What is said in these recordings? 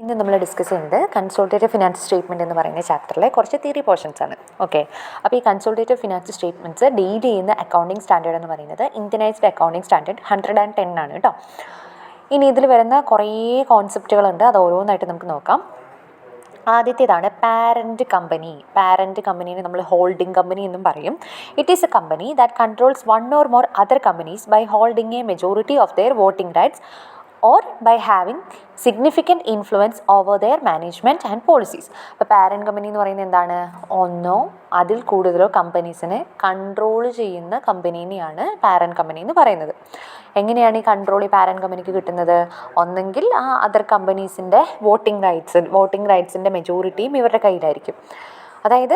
ഇന്ന് നമ്മൾ ഡിസ്കസ് ചെയ്യുന്നത് കൺസോളിഡേറ്റഡ് ഫിനാൻസ് സ്റ്റേറ്റ്മെൻറ്റ് എന്ന് പറയുന്ന ചാപ്റ്ററിലെ കുറച്ച് തിയറി പോർഷൻസ് ആണ്. ഓക്കെ, അപ്പോൾ ഈ കൺസോളിഡേറ്റഡ് ഫിനാൻസ് സ്റ്റേറ്റ്മെൻറ്റ്സ് ഡീൽ ചെയ്യുന്ന അക്കൗണ്ടിങ് സ്റ്റാൻഡേർഡ് എന്ന് പറയുന്നത് ഇൻ്റർനാഷണൽ അക്കൗണ്ടിങ് സ്റ്റാൻഡേർഡ് 110 ആണ് കേട്ടോ. ഇനി ഇതിൽ വരുന്ന കുറേ കോൺസെപ്റ്റുകളുണ്ട്, അത് ഓരോന്നായിട്ട് നമുക്ക് നോക്കാം. ആദ്യത്തേതാണ് പാരൻറ്റ് കമ്പനി. പാരൻറ്റ് കമ്പനീനെ നമ്മൾ ഹോൾഡിംഗ് കമ്പനി എന്നും പറയും. It is a company that controls one or more other companies by holding a majority of their voting rights or by having significant influence over their management and policies. ഇപ്പോൾ parent company എന്ന് പറയുന്നത് എന്താണ്? ഒന്നോ അതിൽ കൂടുതലോ കമ്പനീസിനെ control ചെയ്യുന്ന കമ്പനീനെയാണ് parent company എന്ന് പറയുന്നത്. എങ്ങനെയാണ് ഈ കൺട്രോൾ ഈ പാരൻറ്റ് കമ്പനിക്ക് കിട്ടുന്നത്? ഒന്നെങ്കിൽ ആ അതർ കമ്പനീസിൻ്റെ വോട്ടിംഗ് റൈറ്റ്സിൻ്റെ മെജോറിറ്റിയും ഇവരുടെ കയ്യിലായിരിക്കും. അതായത്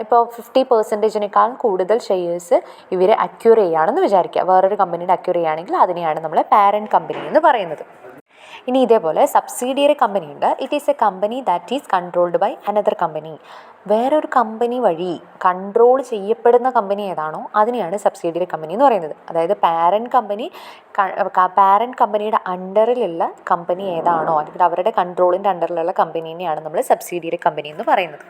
ഇപ്പോൾ 50%-നേക്കാൾ കൂടുതൽ ഷെയർസ് ഇവർ അക്യൂർ ചെയ്യുകയാണെന്ന് വിചാരിക്കുക. വേറൊരു കമ്പനിയുടെ അക്യൂർ ചെയ്യുകയാണെങ്കിൽ അതിനെയാണ് നമ്മൾ പാരൻറ്റ് കമ്പനി എന്ന് പറയുന്നത്. ഇനി ഇതേപോലെ സബ്സിഡിയറി കമ്പനി ഉണ്ട്. It is a company that is controlled by another company. വേറൊരു കമ്പനി വഴി കൺട്രോൾ ചെയ്യപ്പെടുന്ന കമ്പനി ഏതാണോ അതിനെയാണ് സബ്സിഡിയറി കമ്പനി എന്ന് പറയുന്നത്. അതായത് പാരൻറ്റ് കമ്പനിയുടെ അണ്ടറിലുള്ള കമ്പനി ഏതാണോ അല്ലെങ്കിൽ അവരുടെ കൺട്രോളിൻ്റെ അണ്ടറിലുള്ള കമ്പനീനെയാണ് നമ്മൾ സബ്സിഡിയറി കമ്പനി എന്ന് പറയുന്നത്.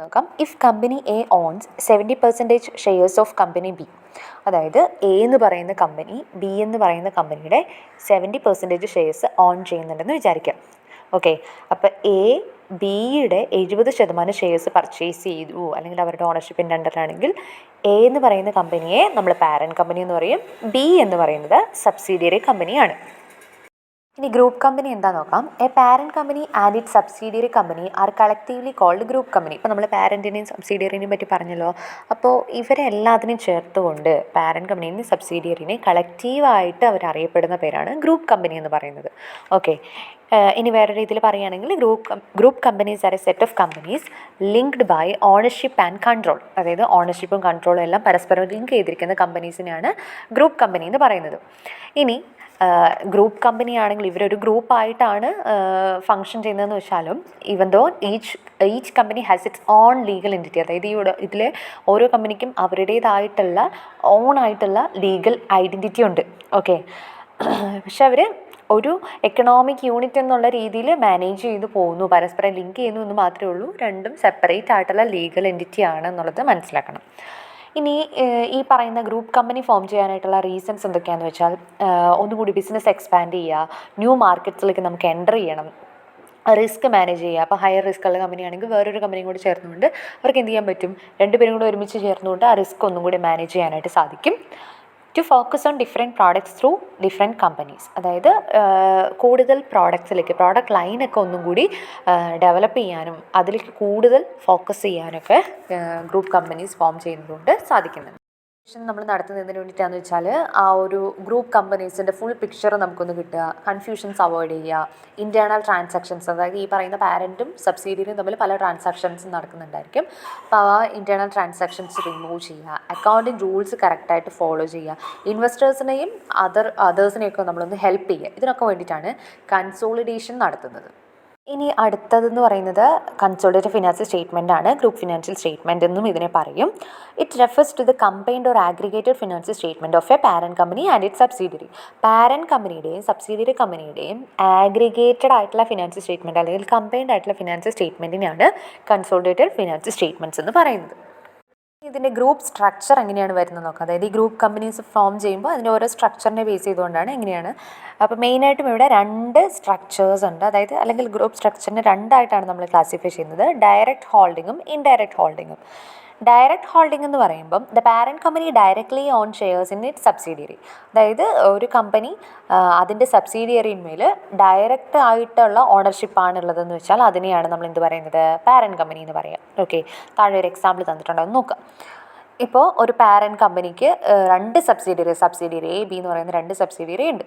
നോക്കാം. If company A owns 70% shares of company B, അതായത് എ എന്ന് പറയുന്ന കമ്പനി ബി എന്ന് പറയുന്ന കമ്പനിയുടെ 70% ഷെയർസ് ഓൺ ചെയ്യുന്നുണ്ടെന്ന് വിചാരിക്കാം. ഓക്കെ, അപ്പോൾ എ ബിയുടെ 70% ഷെയർസ് പർച്ചേസ് ചെയ്തു അല്ലെങ്കിൽ അവരുടെ ഓണർഷിപ്പിൻ്റെ അണ്ടറിലാണെങ്കിൽ എ എന്ന് പറയുന്ന കമ്പനിയെ നമ്മൾ പാരൻറ്റ് കമ്പനി എന്ന് പറയും, ബി എന്ന് പറയുന്നത് സബ്സിഡിയറി കമ്പനിയാണ്. ഇനി ഗ്രൂപ്പ് കമ്പനി എന്താ നോക്കാം. A parent company and it subsidiary company are collectively called group company. ഇപ്പോൾ നമ്മൾ പാരൻറ്റിനെയും സബ്സിഡിയറിനെയും പറ്റി പറഞ്ഞല്ലോ. അപ്പോൾ ഇവരെ എല്ലാത്തിനെയും ചേർത്തുകൊണ്ട് പാരൻറ്റ് കമ്പനീനെയും സബ്സിഡിയറിനെയും കളക്റ്റീവായിട്ട് അവരറിയപ്പെടുന്ന പേരാണ് ഗ്രൂപ്പ് കമ്പനി എന്ന് പറയുന്നത്. ഓക്കെ, ഇനി വേറെ രീതിയിൽ പറയുകയാണെങ്കിൽ group companies are a set of companies linked by ownership and control. അതായത് ഓണർഷിപ്പും കൺട്രോളും എല്ലാം പരസ്പരം ലിങ്ക് ചെയ്തിരിക്കുന്ന കമ്പനീസിനെയാണ് ഗ്രൂപ്പ് കമ്പനി എന്ന് പറയുന്നത്. ഇനി ഗ്രൂപ്പ് കമ്പനി ആണെങ്കിൽ ഇവരൊരു ഗ്രൂപ്പായിട്ടാണ് ഫങ്ഷൻ ചെയ്യുന്നതെന്ന് വെച്ചാലും even though each company has its own legal entity. അതായത് ഇതിലെ ഓരോ കമ്പനിക്കും അവരുടേതായിട്ടുള്ള ഓണായിട്ടുള്ള ലീഗൽ ഐഡൻറ്റിറ്റി ഉണ്ട്. ഓക്കെ, പക്ഷെ അവർ ഒരു എക്കണോമിക് യൂണിറ്റ് എന്നുള്ള രീതിയിൽ മാനേജ് ചെയ്ത് പോകുന്നു, പരസ്പരം ലിങ്ക് ചെയ്യുന്നു എന്ന് മാത്രമേ ഉള്ളൂ. രണ്ടും സെപ്പറേറ്റ് ആയിട്ടുള്ള ലീഗൽ എൻറ്റിറ്റി ആണ് എന്നുള്ളത് മനസ്സിലാക്കണം. ഇനി ഈ പറയുന്ന ഗ്രൂപ്പ് കമ്പനി ഫോം ചെയ്യാനായിട്ടുള്ള റീസൺസ് എന്തൊക്കെയാണെന്ന് വെച്ചാൽ, ഒന്നുകൂടി ബിസിനസ് എക്സ്പാൻഡ് ചെയ്യുക, ന്യൂ മാർക്കറ്റ്സിലേക്ക് നമുക്ക് എൻ്റർ ചെയ്യണം, റിസ്ക് മാനേജ് ചെയ്യുക. അപ്പോൾ ഹയർ റിസ്ക് ഉള്ള കമ്പനി ആണെങ്കിൽ വേറൊരു കമ്പനിയും കൂടി ചേർന്നുകൊണ്ട് അവർക്ക് എന്ത് ചെയ്യാൻ പറ്റും? രണ്ടുപേരും കൂടി ഒരുമിച്ച് ചേർന്നുകൊണ്ട് ആ റിസ്ക് ഒന്നും കൂടി മാനേജ് ചെയ്യാനായിട്ട് സാധിക്കും. To focus on different products through different companies. അതായത് കൂടുതൽ പ്രോഡക്ട്സിലേക്ക് പ്രോഡക്റ്റ് ലൈനൊക്കെ ഒന്നും കൂടി ഡെവലപ്പ് ചെയ്യാനും അതിലേക്ക് കൂടുതൽ ഫോക്കസ് ചെയ്യാനൊക്കെ ഗ്രൂപ്പ് കമ്പനീസ് ഫോം ചെയ്യുന്നതുകൊണ്ട് സാധിക്കുന്നുണ്ട്. നമ്മൾ നടത്തുന്നതിന് വേണ്ടിയിട്ടാണെന്ന് വെച്ചാൽ ആ ഒരു ഗ്രൂപ്പ് കമ്പനീസിൻ്റെ ഫുൾ പിക്ചർ നമുക്കൊന്ന് കിട്ടുക, കൺഫ്യൂഷൻസ് അവോയ്ഡ് ചെയ്യുക, ഇൻറ്റേർണൽ ട്രാൻസാക്ഷൻസ്, അതായത് ഈ പറയുന്ന പാരൻറ്റും സബ്സിഡിയറിയും തമ്മിൽ പല ട്രാൻസാക്ഷൻസും നടക്കുന്നുണ്ടായിരിക്കും. അപ്പോൾ ആ ഇൻറ്റേർണൽ ട്രാൻസാക്ഷൻസ് റിമൂവ് ചെയ്യുക, അക്കൗണ്ടിങ് റൂൾസ് കറക്റ്റായിട്ട് ഫോളോ ചെയ്യുക, ഇൻവെസ്റ്റേഴ്സിനെയും അതേഴ്സിനെയൊക്കെ നമ്മളൊന്ന് ഹെൽപ്പ് ചെയ്യുക. ഇതിനൊക്കെ വേണ്ടിയിട്ടാണ് കൺസോളിഡേഷൻ നടത്തുന്നത്. ഇനി അടുത്തതെന്ന് പറയുന്നത് കൺസോളിഡേറ്റഡ് ഫിനാൻഷ്യൽ സ്റ്റേറ്റ്മെൻ്റ് ആണ്. ഗ്രൂപ്പ് ഫിനാൻഷ്യൽ സ്റ്റേറ്റ്മെൻ്റ് എന്നും ഇതിനെ പറയും. It refers to the combined or aggregated financial statement of a parent company and it subsidiary. Parent കമ്പനിയുടെയും സബ്സിഡിയറി കമ്പനിയുടെയും ആഗ്രിഗേറ്റഡ് ആയിട്ടുള്ള ഫിനാൻഷ്യൽ സ്റ്റേറ്റ്മെൻറ്റ് അല്ലെങ്കിൽ കമ്പൈൻഡ് ആയിട്ടുള്ള ഫിനാൻഷ്യൽ സ്റ്റേറ്റ്മെൻറ്റിനെയാണ് കൺസോളിഡേറ്റഡ് ഫിനാൻഷ്യൽ സ്റ്റേറ്റ്മെൻറ്റ്സ് എന്ന് പറയുന്നത്. ഇതിൻ്റെ ഗ്രൂപ്പ് സ്ട്രക്ചർ എങ്ങനെയാണ് വരുന്നത് നോക്കാം. അതായത് ഈ ഗ്രൂപ്പ് കമ്പനീസ് ഫോം ചെയ്യുമ്പോൾ അതിൻ്റെ ഓരോ സ്ട്രക്ചറിനെ ബേസ് ചെയ്തുകൊണ്ടാണ് എങ്ങനെയാണ്. അപ്പോൾ മെയിനായിട്ടും ഇവിടെ 2 സ്ട്രക്ചേഴ്സ് ഉണ്ട്. അതായത് അല്ലെങ്കിൽ ഗ്രൂപ്പ് സ്ട്രക്ചറിനെ 2ആയിട്ടാണ് നമ്മൾ ക്ലാസിഫൈ ചെയ്യുന്നത്, ഡയറക്റ്റ് ഹോൾഡിങ്ങും ഇൻഡയറക്റ്റ് ഹോൾഡിങ്ങും. ഡയറക്റ്റ് ഹോൾഡിംഗ് എന്ന് പറയുമ്പം the parent company directly on shares in it subsidiary. അതായത് ഒരു കമ്പനി അതിൻ്റെ സബ്സിഡിയറിന്മേൽ ഡയറക്റ്റ് ആയിട്ടുള്ള ഓണർഷിപ്പാണുള്ളതെന്ന് വെച്ചാൽ അതിനെയാണ് നമ്മൾ എന്ത് പറയുന്നത്? പാരൻറ്റ് കമ്പനി എന്ന് പറയാം. ഓക്കെ, താഴെ ഒരു എക്സാമ്പിൾ തന്നിട്ടുണ്ടോ എന്ന് നോക്കാം. ഇപ്പോൾ ഒരു പാരൻറ്റ് കമ്പനിക്ക് 2 സബ്സിഡിയറി എ ബി എന്ന് പറയുന്ന 2 സബ്സിഡിയറി ഉണ്ട്.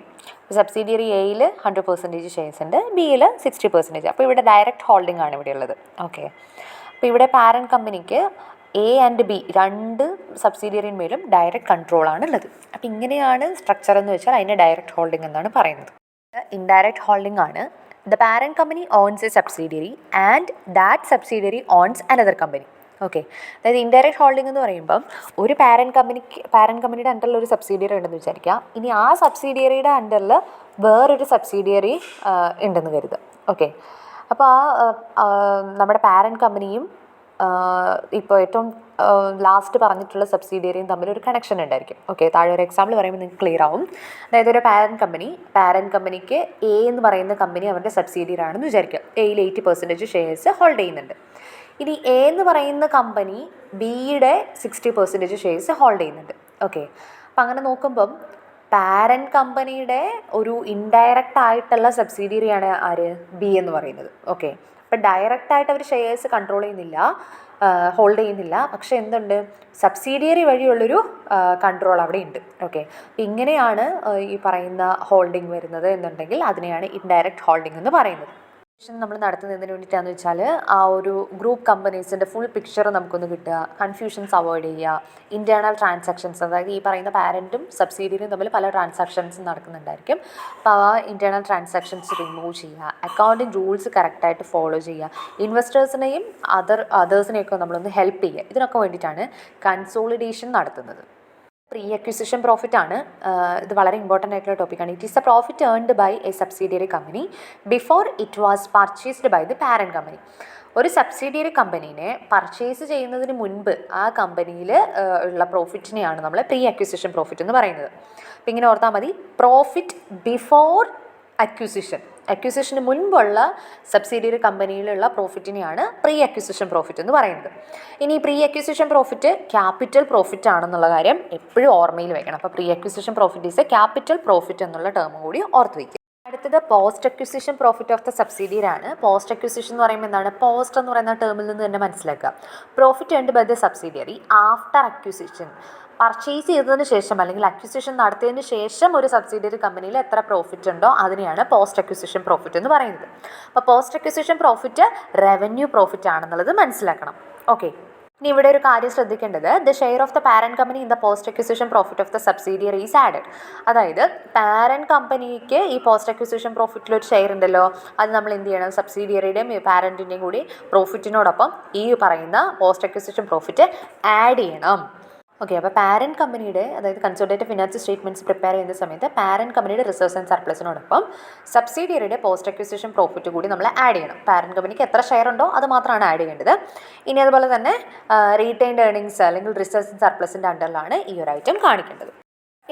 സബ്സിഡിയറി എയിൽ 100% ഷെയർസ് ഉണ്ട്, ബിയിൽ 60%. അപ്പോൾ ഇവിടെ ഡയറക്റ്റ് ഹോൾഡിംഗ് ആണ് ഇവിടെ ഉള്ളത്. ഓക്കെ, അപ്പോൾ ഇവിടെ പാരൻറ്റ് കമ്പനിക്ക് എ ആൻഡ് ബി 2 സബ്സിഡിയറിന്മേലും ഡയറക്റ്റ് കൺട്രോളാണ് ഉള്ളത്. അപ്പോൾ ഇങ്ങനെയാണ് സ്ട്രക്ചർ എന്ന് വെച്ചാൽ അതിനെ ഡയറക്റ്റ് ഹോൾഡിംഗ് എന്നാണ് പറയുന്നത്. ഇൻഡയറക്റ്റ് ഹോൾഡിംഗ് ആണ് the parent company owns a subsidiary and that subsidiary owns another company. Okay, അതായത് ഇൻഡയറക്റ്റ് ഹോൾഡിംഗ് എന്ന് പറയുമ്പം ഒരു പാരൻറ്റ് കമ്പനിയുടെ അണ്ടറിൽ ഒരു സബ്സിഡിയറി ഉണ്ടെന്ന് വിചാരിക്കുക. ഇനി ആ സബ്സിഡിയറിയുടെ അണ്ടറിൽ വേറൊരു സബ്സിഡിയറി ഉണ്ടെന്ന് കരുതുക. ഓക്കെ, അപ്പോൾ നമ്മുടെ പാരൻറ്റ് കമ്പനിയും ഇപ്പോൾ ഏറ്റവും ലാസ്റ്റ് പറഞ്ഞിട്ടുള്ള സബ്സിഡിയറിയും തമ്മിൽ ഒരു കണക്ഷൻ ഉണ്ടായിരിക്കും. ഓക്കെ, താഴെ ഒരു എക്സാമ്പിൾ പറയുമ്പോൾ നിങ്ങൾക്ക് ക്ലിയർ ആവും. അതായത് ഒരു പാരൻറ്റ് കമ്പനിക്ക് എ എന്ന് പറയുന്ന കമ്പനി അവരുടെ സബ്സിഡിയറി ആണെന്ന് വിചാരിക്കുക. എയിൽ 80% ഷെയർസ് ഹോൾഡ് ചെയ്യുന്നുണ്ട്. ഇനി എ എന്ന് പറയുന്ന കമ്പനി ബിയുടെ 60% ഷെയർസ് ഹോൾഡ് ചെയ്യുന്നുണ്ട്. ഓക്കെ, അപ്പം അങ്ങനെ നോക്കുമ്പം പാരൻറ്റ് കമ്പനിയുടെ ഒരു ഇൻഡയറക്റ്റ് ആയിട്ടുള്ള സബ്സിഡിയറിയാണ് ആര്, ബി എന്ന് പറയുന്നത്. ഓക്കെ, അപ്പം ഡയറക്റ്റായിട്ട് അവർ ഷെയർസ് കൺട്രോൾ ചെയ്യുന്നില്ല, ഹോൾഡ് ചെയ്യുന്നില്ല. പക്ഷേ എന്തുണ്ട്, സബ്സിഡിയറി വഴിയുള്ളൊരു കൺട്രോൾ അവിടെ ഉണ്ട്. ഓക്കെ, ഇങ്ങനെയാണ് ഈ പറയുന്ന ഹോൾഡിംഗ് വരുന്നത് എന്നുണ്ടെങ്കിൽ അതിനെയാണ് ഇൻഡയറക്റ്റ് ഹോൾഡിംഗ് എന്ന് പറയുന്നത്. നമ്മൾ നടത്തുന്നതിന് വേണ്ടിയിട്ടാന്ന് വെച്ചാൽ ആ ഒരു ഗ്രൂപ്പ് കമ്പനീസിൻ്റെ ഫുൾ പിക്ചർ നമുക്കൊന്ന് കിട്ടുക, കൺഫ്യൂഷൻസ് അവോയ്ഡ് ചെയ്യുക, ഇൻറ്റേർണൽ ട്രാൻസാക്ഷൻസ്, അതായത് ഈ പറയുന്ന പാരൻറ്റും സബ്സിഡിയറിയും തമ്മിൽ പല ട്രാൻസാക്ഷൻസും നടക്കുന്നുണ്ടായിരിക്കും. അപ്പോൾ ആ ഇൻറ്റേർണൽ ട്രാൻസാക്ഷൻസ് റിമൂവ് ചെയ്യുക, അക്കൗണ്ടിങ് റൂൾസ് കറക്റ്റായിട്ട് ഫോളോ ചെയ്യുക, ഇൻവെസ്റ്റേഴ്സിനെയും അതേഴ്സിനെയൊക്കെ നമ്മളൊന്ന് ഹെൽപ്പ് ചെയ്യുക. ഇതിനൊക്കെ വേണ്ടിയിട്ടാണ് കൺസോളിഡേഷൻ നടത്തുന്നത്. പ്രീ അക്വിസിഷൻ പ്രോഫിറ്റ് ആണ്. ഇത് വളരെ ഇമ്പോർട്ടൻ്റ് ആയിട്ടുള്ള ടോപ്പിക്കാണ്. It is a profit earned by a subsidiary company before it was purchased by the parent company. ഒരു സബ്സിഡിയറി കമ്പനീനെ പർച്ചേസ് ചെയ്യുന്നതിന് മുൻപ് ആ കമ്പനിയിൽ ഉള്ള പ്രോഫിറ്റിനെയാണ് നമ്മൾ പ്രീ അക്വിസിഷൻ പ്രോഫിറ്റ് എന്ന് പറയുന്നത്. അപ്പം ഇങ്ങനെ ഓർത്താൽ മതി, പ്രോഫിറ്റ് ബിഫോർ അക്വിസിഷന് മുൻപുള്ള സബ്സിഡിയറി കമ്പനിയിലുള്ള പ്രോഫിറ്റിനെയാണ് പ്രീ അക്വിസിഷൻ പ്രോഫിറ്റ് എന്ന് പറയുന്നത്. ഇനി pre acquisition profit capital profit ആണെന്നുള്ള കാര്യം എപ്പോഴും ഓർമ്മയിൽ വയ്ക്കണം. അപ്പോൾ pre acquisition profit is A capital profit എന്നുള്ള ടേമും കൂടി ഓർത്ത് വയ്ക്കുക. അടുത്തത് post acquisition profit of the subsidiary ആണ്. പോസ്റ്റ് അക്വിസിഷൻ എന്ന് പറയുമ്പോൾ എന്താണ്, പോസ്റ്റ് എന്ന് പറയുന്ന ടേമിൽ നിന്ന് തന്നെ മനസ്സിലാക്കുക. Profit earned by the subsidiary after acquisition, purchase ചെയ്തതിന് ശേഷം അല്ലെങ്കിൽ അക്വിസിഷൻ നടത്തിയതിന് ശേഷം ഒരു സബ്സിഡിയറി കമ്പനിയിൽ എത്ര പ്രോഫിറ്റ് ഉണ്ടോ അതിനെയാണ് പോസ്റ്റ് അക്വിസിഷൻ പ്രോഫിറ്റ് എന്ന് പറയുന്നത്. അപ്പോൾ post acquisition profit revenue profit ആണെന്നുള്ളത് മനസ്സിലാക്കണം. ഓക്കെ, ഇനി ഇവിടെ ഒരു കാര്യം ശ്രദ്ധിക്കേണ്ടത്, the share of the parent company in the post acquisition profit of the subsidiary is added. അതായത് പാരൻറ്റ് കമ്പനിക്ക് ഈ പോസ്റ്റ് അക്വിസിഷൻ പ്രോഫിറ്റിലൊരു ഷെയർ ഉണ്ടല്ലോ, അത് നമ്മൾ എന്ത് ചെയ്യണം, സബ്സിഡിയറിയുടെയും പാരൻറ്റിൻ്റെയും കൂടി പ്രോഫിറ്റിനോടൊപ്പം ഈ പറയുന്ന പോസ്റ്റ് അക്വിസിഷൻ പ്രോഫിറ്റ് ആഡ് ചെയ്യണം. ഓക്കെ, അപ്പോൾ പാരൻറ്റ് കമ്പനിയുടെ, അതായത് കൺസോളിഡേറ്റഡ് ഫിനാൻഷ്യൽ സ്റ്റേറ്റ്മെൻറ്റ്സ് പ്രിപ്പയർ ചെയ്യുന്ന സമയത്ത് പാരൻറ്റ് കമ്പനിയുടെ റിസർവ്സ് ആൻഡ് സർപ്ലസിനോടൊപ്പം സബ്സിഡിയറിയുടെ പോസ്റ്റ് അക്വിസിഷൻ പ്രോഫിറ്റ് കൂടി നമ്മൾ ആഡ് ചെയ്യണം. പാരൻറ്റ് കമ്പനിക്ക് എത്ര ഷെയർ ഉണ്ടോ അത് മാത്രമാണ് ആഡ് ചെയ്യേണ്ടത്. ഇനി അതുപോലെ തന്നെ റീറ്റെയിൻഡ് ഏർണിങ്സ് അല്ലെങ്കിൽ റിസർവ്സ് ആൻഡ് സർപ്ലസിൻ്റെ അണ്ടറിലാണ് ഈ ഒരു ഐറ്റം കാണിക്കേണ്ടത്.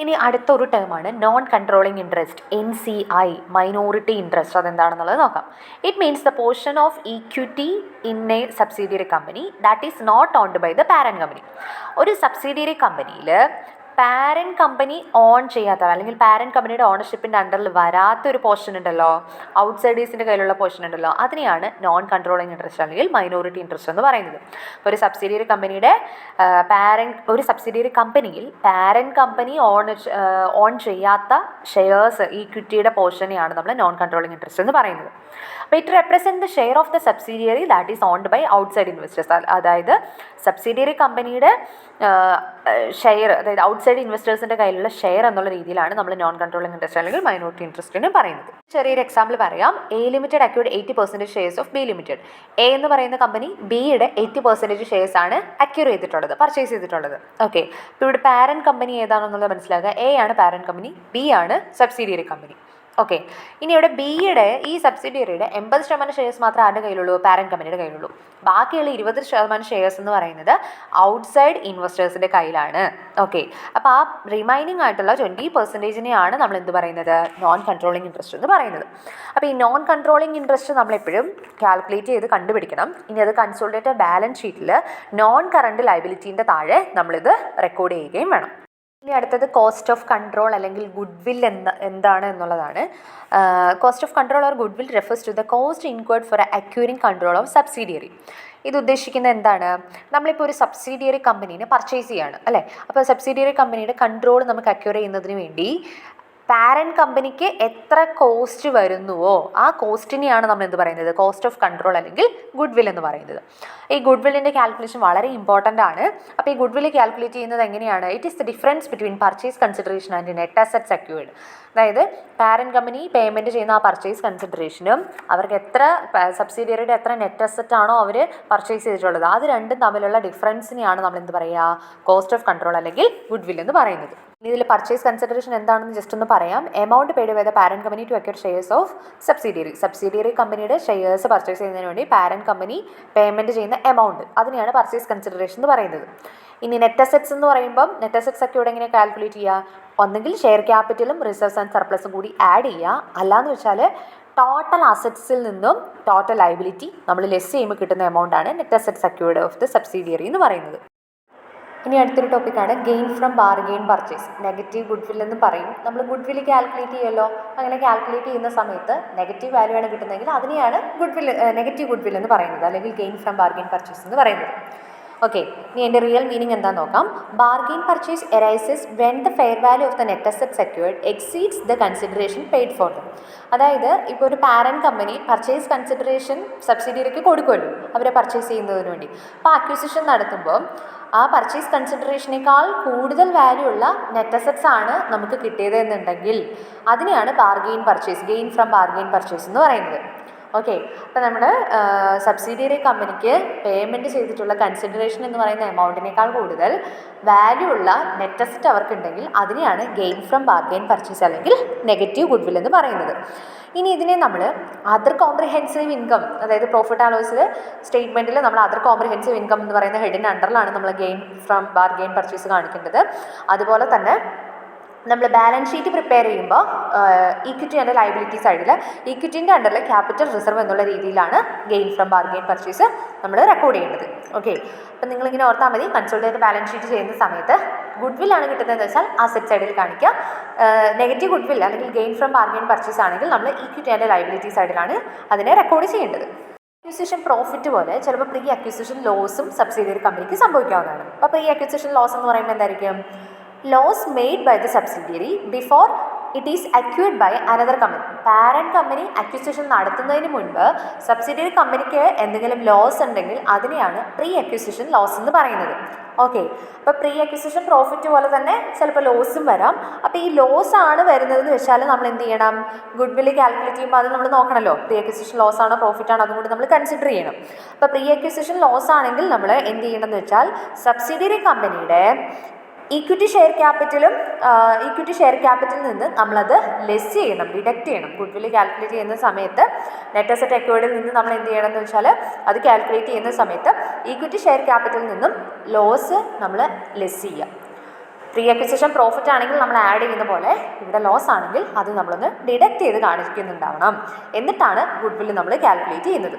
ഇനി അടുത്തൊരു ടേമാണ് non controlling interest, NCI, minority interest. അതെന്താണെന്നുള്ളത് നോക്കാം. It means the portion of equity in a subsidiary company that is not owned by the parent company. ഒരു സബ്സിഡിയറി കമ്പനിയിൽ പാരൻറ്റ് കമ്പനി ഓൺ ചെയ്യാത്ത അല്ലെങ്കിൽ പാരൻറ്റ് കമ്പനിയുടെ ഓണർഷിപ്പിൻ്റെ അണ്ടറിൽ വരാത്തൊരു പോർഷൻ ഉണ്ടല്ലോ, ഔട്ട്സൈഡേഴ്സിൻ്റെ കയ്യിലുള്ള പോർഷൻ ഉണ്ടല്ലോ, അതിനെയാണ് നോൺ കൺട്രോളിങ് ഇൻട്രസ്റ്റ് അല്ലെങ്കിൽ മൈനോറിറ്റി ഇൻട്രസ്റ്റ് എന്ന് പറയുന്നത്. ഒരു സബ്സിഡിയറി കമ്പനിയുടെ ഒരു സബ്സിഡിയറി കമ്പനിയിൽ പാരൻറ്റ് കമ്പനി ഓൺ ചെയ്യാത്ത ഷെയർസ്, ഈക്വിറ്റിയുടെ പോർഷനെയാണ് നമ്മൾ നോൺ കൺട്രോളിങ് ഇൻട്രസ്റ്റ് എന്ന് പറയുന്നത്. അപ്പോൾ it represent the share of the subsidiary that is owned by outside investors. അതായത് സബ്സിഡിയറി കമ്പനിയുടെ ഷെയർ, അതായത് ഔട്ട്സൈഡ് ഇൻവെസ്റ്റേഴ്സിൻ്റെ കയ്യിലുള്ള ഷെയർ എന്നുള്ള രീതിയിലാണ് നമ്മൾ നോൺ കൺട്രോളിംഗ് ഇൻട്രസ്റ്റ് അല്ലെങ്കിൽ മൈനോറിറ്റി ഇൻട്രസ്റ്റിന് പറയുന്നത്. ചെറിയൊരു എക്സാമ്പിൾ പറയാം. A limited acquired 80% shares of B limited. A എന്ന് പറയുന്ന കമ്പനി ബിയുടെ 80% ഷെയർസ് ആണ് അക്യൂർ ചെയ്തിട്ടുള്ളത്, പർച്ചേസ് ചെയ്തിട്ടുള്ളത്. ഓക്കെ, ഇപ്പോൾ ഇവിടെ പാരൻറ്റ് കമ്പനി ഏതാണെന്നുള്ളത് മനസ്സിലാക്കുക. എ ആണ് പാരൻറ്റ് കമ്പനി, ബി ആണ് സബ്സിഡിയറി കമ്പനി. ഓക്കെ, ഇനി ഇവിടെ ബിയുടെ ഈ സബ്സിഡിയറിയുടെ 80% ഷെയർസ് മാത്രമേ ആരുടെ കയ്യിലുള്ളൂ, പാരൻറ്റ് കമ്പനിയുടെ കയ്യിലുള്ളൂ. ബാക്കിയുള്ള 20% ഷെയർസ് എന്ന് പറയുന്നത് ഔട്ട്സൈഡ് ഇൻവെസ്റ്റേഴ്സിൻ്റെ കയ്യിലാണ്. ഓക്കെ, അപ്പോൾ ആ റിമൈനിങ് ആയിട്ടുള്ള 20%നെയാണ് നമ്മൾ എന്ത് പറയുന്നത്, നോൺ കൺട്രോളിങ് ഇൻട്രസ്റ്റ് എന്ന് പറയുന്നത്. അപ്പോൾ ഈ നോൺ കൺട്രോളിങ് ഇൻട്രസ്റ്റ് നമ്മളെപ്പോഴും കാൽക്കുലേറ്റ് ചെയ്ത് കണ്ടുപിടിക്കണം. ഇനി അത് കൺസോളിഡേറ്റഡ് ബാലൻസ് ഷീറ്റിൽ നോൺ കറണ്ട് ലയബിലിറ്റീൻ്റെ താഴെ നമ്മളിത് റെക്കോർഡ് ചെയ്യുകയും വേണം. ഇനി അടുത്തത് കോസ്റ്റ് ഓഫ് കൺട്രോൾ അല്ലെങ്കിൽ ഗുഡ് വിൽ എന്താണ് എന്നുള്ളതാണ്. Cost of control or goodwill refers to the cost incurred for acquiring control of subsidiary. ഇത് ഉദ്ദേശിക്കുന്നത് എന്താണ്, നമ്മളിപ്പോൾ ഒരു സബ്സിഡിയറി കമ്പനീനെ പർച്ചേസ് ചെയ്യുകയാണ് അല്ലേ. അപ്പോൾ സബ്സിഡിയറി കമ്പനിയുടെ കൺട്രോൾ നമുക്ക് അക്യൂർ ചെയ്യുന്നതിന് വേണ്ടി പാരൻറ്റ് കമ്പനിക്ക് എത്ര കോസ്റ്റ് വരുന്നുവോ ആ കോസ്റ്റിനെയാണ് നമ്മൾ എന്ത് പറയുന്നത്, കോസ്റ്റ് ഓഫ് കൺട്രോൾ അല്ലെങ്കിൽ ഗുഡ് വിൽ എന്ന് പറയുന്നത്. ഈ ഗുഡ് വില്ലിൻ്റെ കാൽക്കുലേഷൻ വളരെ ഇമ്പോർട്ടൻ്റ് ആണ്. അപ്പോൾ ഈ ഗുഡ് വില്ല് കാൽക്കുലേറ്റ് ചെയ്യുന്നത് എങ്ങനെയാണ്, it is the difference between purchase consideration and net assets acquired. അതായത് പാരൻറ്റ് കമ്പനി പേയ്മെൻറ്റ് ചെയ്യുന്ന ആ പർച്ചേസ് കൺസിഡറേഷനും അവർക്ക് എത്ര സബ്സിഡിയറിയുടെ എത്ര നെറ്റ് അസറ്റ് ആണോ അവർ പർച്ചേസ് ചെയ്തിട്ടുള്ളത്, അത് രണ്ടും തമ്മിലുള്ള ഡിഫറൻസിനെയാണ് നമ്മൾ എന്ത് പറയുക, കോസ്റ്റ് ഓഫ് കൺട്രോൾ അല്ലെങ്കിൽ ഗുഡ് വിൽ എന്ന് പറയുന്നത്. ഇതിൽ പർച്ചേസ് കൺസിഡറേഷൻ എന്താണെന്ന് ജസ്റ്റ് ഒന്ന് പറയാം. Amount paid by the parent company to acquire shares of subsidiary കമ്പനിയുടെ ഷെയർസ് പർച്ചേസ് ചെയ്യുന്നതിന് വേണ്ടി പാരന്റ് കമ്പനി പേയ്മെൻറ്റ് ചെയ്യുന്ന എമൗണ്ട്, അതിനെയാണ് പർച്ചേസ് കൺസിഡറേഷൻ എന്ന് പറയുന്നത്. ഇനി നെറ്റ് അസെറ്റ്സ് എന്ന് പറയുമ്പം നെറ്റ് അസെറ്റ്സ് ഒക്കെ ഇവിടെ എങ്ങനെ കാൽക്കുലേറ്റ് ചെയ്യുക? ഒന്നെങ്കിൽ ഷെയർ ക്യാപിറ്റലും റിസർവ്സ് ആൻഡ് സർപ്ലസും കൂടി ആഡ് ചെയ്യുക, അല്ലാന്ന് വെച്ചാൽ ടോട്ടൽ അസറ്റ്സിൽ നിന്നും ടോട്ടൽ ലയബിലിറ്റി നമ്മൾ ലെസ് ചെയ്യുമ്പോൾ കിട്ടുന്ന എമൗണ്ടാണ് net assets acquired of the subsidiary എന്ന് പറയുന്നത്. ഇനി അടുത്തൊരു ടോപ്പിക്കാണ് gain from bargain purchase. Negative goodwill എന്ന് പറയും. നമ്മൾ ഗുഡ് വിൽ കാൽക്കുലേറ്റ് ചെയ്യുമല്ലോ. അങ്ങനെ കാൽക്കുലേറ്റ് ചെയ്യുന്ന സമയത്ത് നെഗറ്റീവ് വാല്യൂ ആണ് കിട്ടുന്നതെങ്കിൽ അതിനെയാണ് നെഗറ്റീവ് ഗുഡ് വിൽ എന്ന് പറയുന്നത്, അല്ലെങ്കിൽ ഗെയിൻ ഫ്രം ബാർഗെയിൻ പർച്ചേസ് എന്ന് പറയുന്നത്. ഓക്കെ, ഇനി എൻ്റെ റിയൽ മീനിങ് എന്താണെന്ന് നോക്കാം. Bargain purchase arises when the fair value of the net asset secured exceeds the consideration paid for them. അതായത് ഇപ്പോൾ ഒരു പാരന്റ് കമ്പനി പർച്ചേസ് കൺസിഡറേഷൻ സബ്സിഡിയറിക്ക് കൊടുക്കുമല്ലോ അവരെ പർച്ചേസ് ചെയ്യുന്നതിന് വേണ്ടി. അപ്പോൾ അക്വിസിഷൻ നടത്തുമ്പോൾ ആ പർച്ചേസ് കൺസിഡറേഷനേക്കാൾ കൂടുതൽ വാല്യൂ ഉള്ള നെറ്റ് അസെറ്റ്സ് ആണ് നമുക്ക് കിട്ടിയത് എന്നുണ്ടെങ്കിൽ അതിനെയാണ് ഗെയിൻ ഫ്രം ബാർഗെയിൻ പർച്ചേസ് എന്ന് പറയുന്നത്. ഓക്കെ, അപ്പോൾ നമ്മൾ സബ്സിഡിയറി കമ്പനിക്ക് പേയ്മെൻറ്റ് ചെയ്തിട്ടുള്ള കൺസിഡറേഷൻ എന്ന് പറയുന്ന എമൗണ്ടിനേക്കാൾ കൂടുതൽ വാല്യൂ ഉള്ള നെറ്റ് അസെറ്റ് അവർക്കുണ്ടെങ്കിൽ അതിനെയാണ് ഗെയിൻ ഫ്രം ബാർഗെയിൻ പർച്ചേസ് അല്ലെങ്കിൽ നെഗറ്റീവ് ഗുഡ് വിൽ എന്ന് പറയുന്നത്. ഇനി ഇതിനെ നമ്മൾ അതർ കോംപ്രിഹെൻസീവ് ഇൻകം, അതായത് പ്രോഫിറ്റ് ആൻഡ് ലോസ് സ്റ്റേറ്റ്മെൻറ്റിൽ നമ്മൾ അതർ കോംപ്രിഹെൻസീവ് ഇൻകം എന്ന് പറയുന്ന ഹെഡിൻ്റെ അണ്ടറിലാണ് നമ്മൾ ഗെയിൻ ഫ്രം ബാർഗെയിൻ പർച്ചേസ് കാണിക്കേണ്ടത്. അതുപോലെ തന്നെ നമ്മൾ ബാലൻസ് ഷീറ്റ് പ്രിപ്പയർ ചെയ്യുമ്പോൾ ഈക്വിറ്റി ആൻഡ് ലയബിലിറ്റി സൈഡിൽ ഈക്വിറ്റിൻ്റെ അണ്ടറിൽ ക്യാപിറ്റൽ റിസർവ് എന്നുള്ള രീതിയിലാണ് ഗെയിൻ ഫ്രം ബാർഗെയിൻ പർച്ചേസ് നമ്മൾ റെക്കോർഡ് ചെയ്യേണ്ടത്. ഓക്കെ, അപ്പം നിങ്ങളിങ്ങനെ ഓർത്താൽ മതി, കൺസോളിഡേറ്റഡ് ബാലൻസ് ഷീറ്റ് ചെയ്യുന്ന സമയത്ത് ഗുഡ് വില്ലാണ് കിട്ടുന്നതെന്ന് വെച്ചാൽ അസെറ്റ് സൈഡിൽ കാണിക്കുക. നെഗറ്റീവ് ഗുഡ് വിൽ അല്ലെങ്കിൽ ഗെയിൻ ഫ്രം ബാർഗെയിൻ പർച്ചേസ് ആണെങ്കിൽ നമ്മൾ ഈക്വിറ്റി ആൻഡ് ലയബിലിറ്റി സൈഡിലാണ് അതിനെ റെക്കോർഡ് ചെയ്യേണ്ടത്. അക്വിസിഷൻ പ്രോഫിറ്റ് പോലെ ചിലപ്പോൾ പ്രീ അക്വിസിഷൻ ലോസും സബ്സിഡിയറി കമ്പനിക്ക് സംഭവിക്കാവുന്നതാണ്. അപ്പോൾ പ്രീ അക്വിസിഷൻ ലോസ് എന്ന് പറയുമ്പോൾ എന്തായിരിക്കും? Loss made by the subsidiary before it is acquired by another company. Parent company acquisition നടത്തുന്നതിന് മുൻപ് സബ്സിഡിയറി കമ്പനിക്ക് എന്തെങ്കിലും ലോസ് ഉണ്ടെങ്കിൽ അതിനെയാണ് പ്രീ അക്വിസിഷൻ ലോസ് എന്ന് പറയുന്നത്. ഓക്കെ, അപ്പോൾ പ്രീ അക്വിസിഷൻ പ്രോഫിറ്റ് പോലെ തന്നെ ചിലപ്പോൾ ലോസും വരാം. അപ്പോൾ ഈ ലോസ് ആണ് വരുന്നതെന്ന് വെച്ചാൽ നമ്മൾ എന്ത് ചെയ്യണം? ഗുഡ് വില്ല് കാൽക്കുലേറ്റ് ചെയ്യുമ്പോൾ അത് നമ്മൾ നോക്കണമല്ലോ, പ്രീ അക്വിസിഷൻ ലോസ് ആണോ പ്രോഫിറ്റ് ആണോ, അതുകൊണ്ട് നമ്മൾ കൺസിഡർ ചെയ്യണം. അപ്പോൾ പ്രീ അക്വിസിഷൻ ലോസ് ആണെങ്കിൽ നമ്മൾ എന്ത് ചെയ്യണം എന്ന് വെച്ചാൽ സബ്സിഡിയറി കമ്പനിയുടെ ഈക്വിറ്റി ഷെയർ ക്യാപിറ്റലിൽ നിന്ന് നമ്മളത് ലെസ് ചെയ്യണം, ഡിഡക്റ്റ് ചെയ്യണം. ഗുഡ് വില്ല് കാൽക്കുലേറ്റ് ചെയ്യുന്ന സമയത്ത് നെറ്റ് അസെറ്റ് അക്വയർഡിൽ നിന്ന് നമ്മൾ എന്ത് ചെയ്യണം എന്ന് വെച്ചാൽ അത് കാൽക്കുലേറ്റ് ചെയ്യുന്ന സമയത്ത് ഈക്വിറ്റി ഷെയർ ക്യാപിറ്റലിൽ നിന്നും ലോസ് നമ്മൾ ലെസ് ചെയ്യുക. പ്രീ അക്വിസിഷൻ പ്രോഫിറ്റ് ആണെങ്കിൽ നമ്മൾ ആഡ് ചെയ്യുന്ന പോലെ ഇവിടെ ലോസ് ആണെങ്കിൽ അത് നമ്മളൊന്ന് ഡിഡക്റ്റ് ചെയ്ത് കാണിക്കുന്നുണ്ടാവണം. എന്നിട്ടാണ് ഗുഡ് വില്ല് നമ്മൾ കാൽക്കുലേറ്റ് ചെയ്യുന്നത്.